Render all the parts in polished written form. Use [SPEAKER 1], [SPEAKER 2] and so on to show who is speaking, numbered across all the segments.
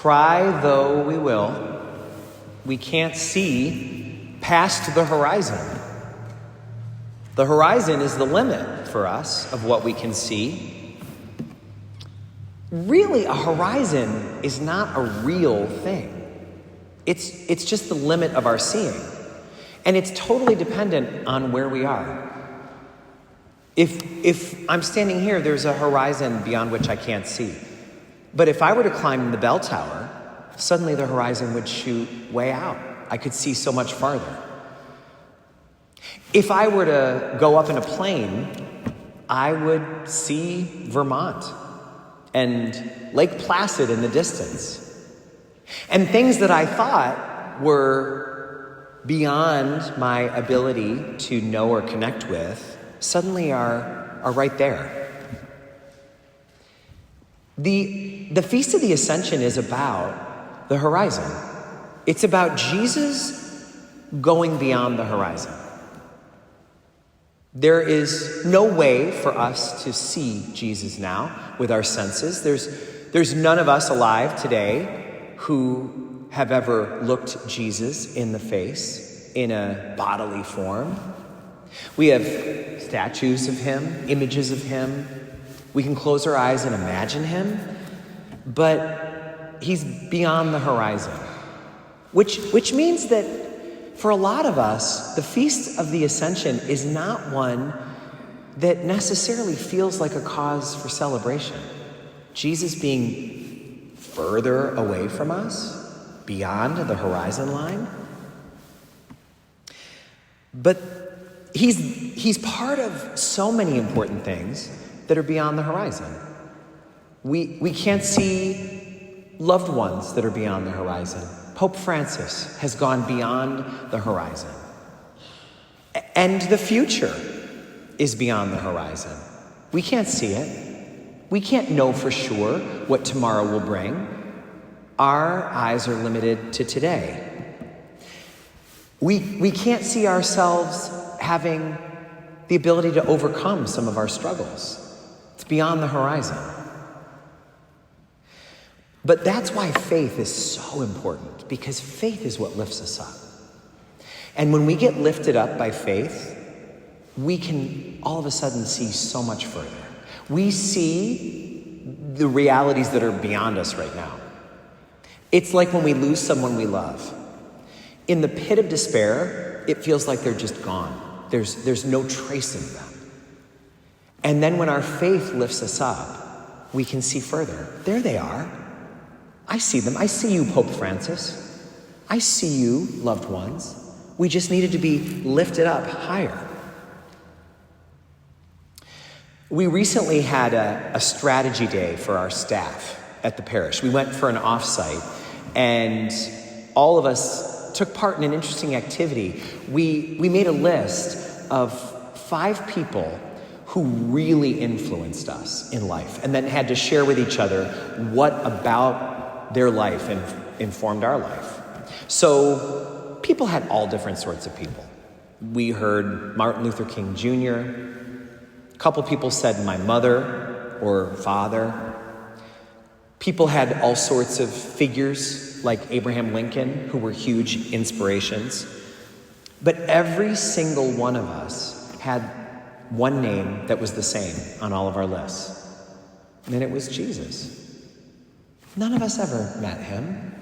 [SPEAKER 1] Try though we will, we can't see past the horizon. The horizon is the limit for us of what we can see. Really, a horizon is not a real thing. It's just the limit of our seeing. And it's totally dependent on where we are. If I'm standing here, there's a horizon beyond which I can't see. But if I were to climb the bell tower, suddenly the horizon would shoot way out. I could see so much farther. If I were to go up in a plane, I would see Vermont and Lake Placid in the distance. And things that I thought were beyond my ability to know or connect with suddenly are right there. The Feast of the Ascension is about the horizon. It's about Jesus going beyond the horizon. There is no way for us to see Jesus now with our senses. There's none of us alive today who have ever looked Jesus in the face in a bodily form. We have statues of him, images of him. We can close our eyes and imagine him, but he's beyond the horizon, which means that for a lot of us, the Feast of the Ascension is not one that necessarily feels like a cause for celebration. Jesus being further away from us, beyond the horizon line. But he's part of so many important things that are beyond the horizon. We can't see loved ones that are beyond the horizon. Pope Francis has gone beyond the horizon. And the future is beyond the horizon. We can't see it. We can't know for sure what tomorrow will bring. Our eyes are limited to today. We can't see ourselves having the ability to overcome some of our struggles. It's beyond the horizon. But that's why faith is so important, because faith is what lifts us up. And when we get lifted up by faith, we can all of a sudden see so much further. We see the realities that are beyond us right now. It's like when we lose someone we love. In the pit of despair, it feels like they're just gone. There's no trace of them. And then when our faith lifts us up, we can see further. There they are. I see them. I see you, Pope Francis. I see you, loved ones. We just needed to be lifted up higher. We recently had a strategy day for our staff at the parish. We went for an offsite, and all of us took part in an interesting activity. We made a list of 5 people who really influenced us in life, and then had to share with each other what about their life informed our life. So people had all different sorts of people. We heard Martin Luther King Jr. A couple people said my mother or father. People had all sorts of figures like Abraham Lincoln, who were huge inspirations. But every single one of us had one name that was the same on all of our lists. And it was Jesus. None of us ever met him.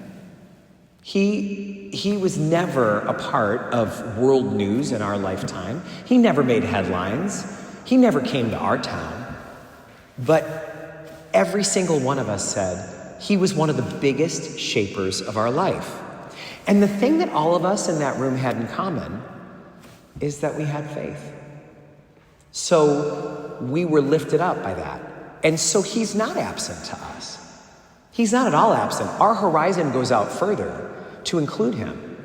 [SPEAKER 1] He was never a part of world news in our lifetime. He never made headlines. He never came to our town. But every single one of us said he was one of the biggest shapers of our life. And the thing that all of us in that room had in common is that we had faith. So we were lifted up by that. And so he's not absent to us. He's not at all absent. Our horizon goes out further to include him.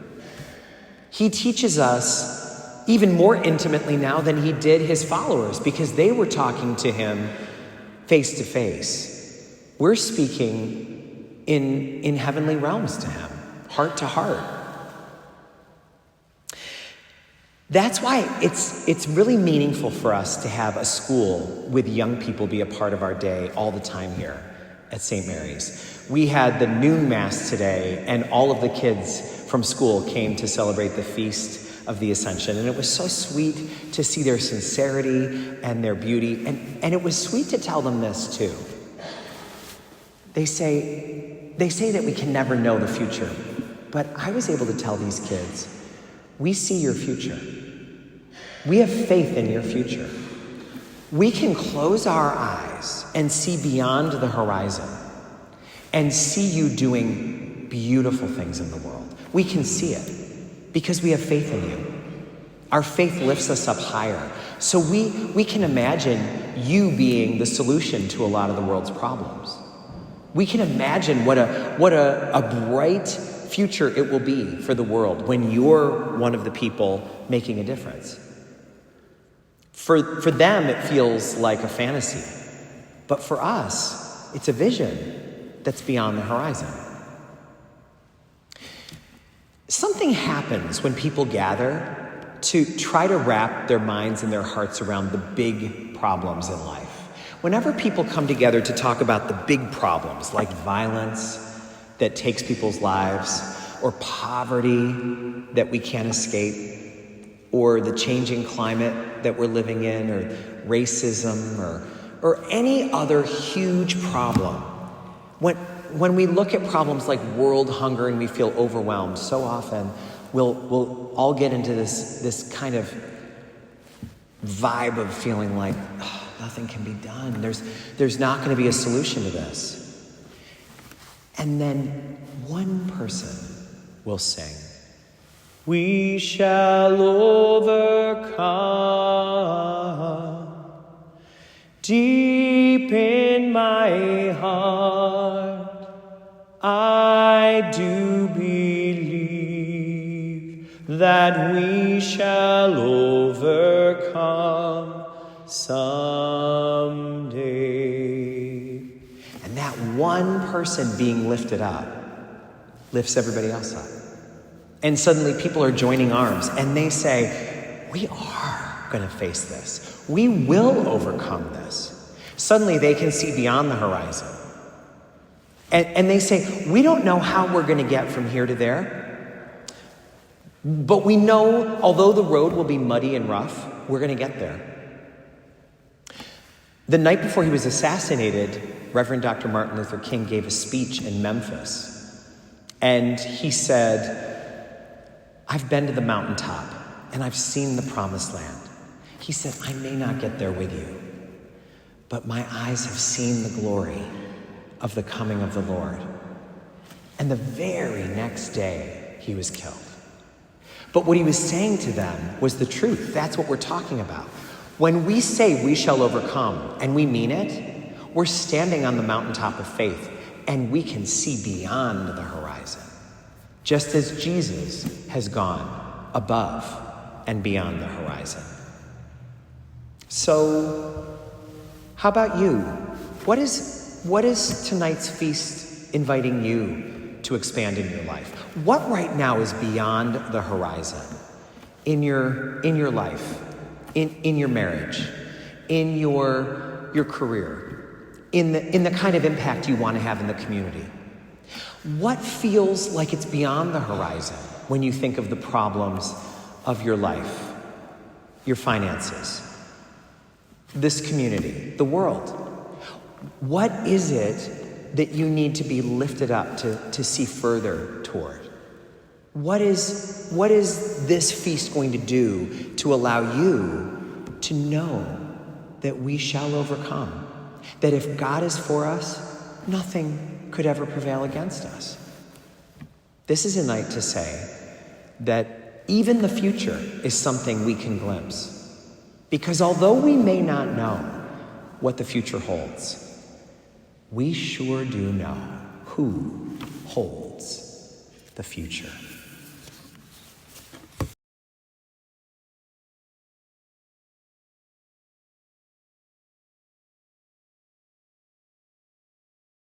[SPEAKER 1] He teaches us even more intimately now than he did his followers, because they were talking to him face to face. We're speaking in heavenly realms to him, heart to heart. That's why it's really meaningful for us to have a school with young people be a part of our day all the time here at St. Mary's. We had the noon mass today, and all of the kids from school came to celebrate the Feast of the Ascension. And it was so sweet to see their sincerity and their beauty. And it was sweet to tell them this too. They say that we can never know the future. But I was able to tell these kids, we see your future. We have faith in your future. We can close our eyes and see beyond the horizon and see you doing beautiful things in the world. We can see it because we have faith in you. Our faith lifts us up higher. So we can imagine you being the solution to a lot of the world's problems. We can imagine what a bright future it will be for the world when you're one of the people making a difference. For them, it feels like a fantasy. But for us, it's a vision that's beyond the horizon. Something happens when people gather to try to wrap their minds and their hearts around the big problems in life. Whenever people come together to talk about the big problems, like violence that takes people's lives, or poverty that we can't escape, or the changing climate that we're living in, or racism, or any other huge problem, when we look at problems like world hunger and we feel overwhelmed, so often we'll all get into this kind of vibe of feeling like, nothing can be done. There's not going to be a solution to this. And then one person will sing, "We shall overcome. Deep in my heart, I do believe that we shall overcome someday." And that one person being lifted up lifts everybody else up. And suddenly people are joining arms and they say, we are going to face this. We will overcome this. Suddenly they can see beyond the horizon. And they say, we don't know how we're going to get from here to there, but we know, although the road will be muddy and rough, we're going to get there. The night before he was assassinated, Reverend Dr. Martin Luther King gave a speech in Memphis. And he said, I've been to the mountaintop and I've seen the promised land. He said, I may not get there with you, but my eyes have seen the glory of the coming of the Lord. And the very next day, he was killed. But what he was saying to them was the truth. That's what we're talking about. When we say we shall overcome, and we mean it, we're standing on the mountaintop of faith, and we can see beyond the horizon, just as Jesus has gone above and beyond the horizon. So, how about you? What is tonight's feast inviting you to expand in your life? What right now is beyond the horizon in your life, in your marriage, in your career, in the kind of impact you want to have in the community? What feels like it's beyond the horizon when you think of the problems of your life, your finances, this community, the world? What is it that you need to be lifted up to see further toward? What is this feast going to do to allow you to know that we shall overcome? That if God is for us, nothing could ever prevail against us. This is a night to say that even the future is something we can glimpse. Because although we may not know what the future holds, we sure do know who holds the future.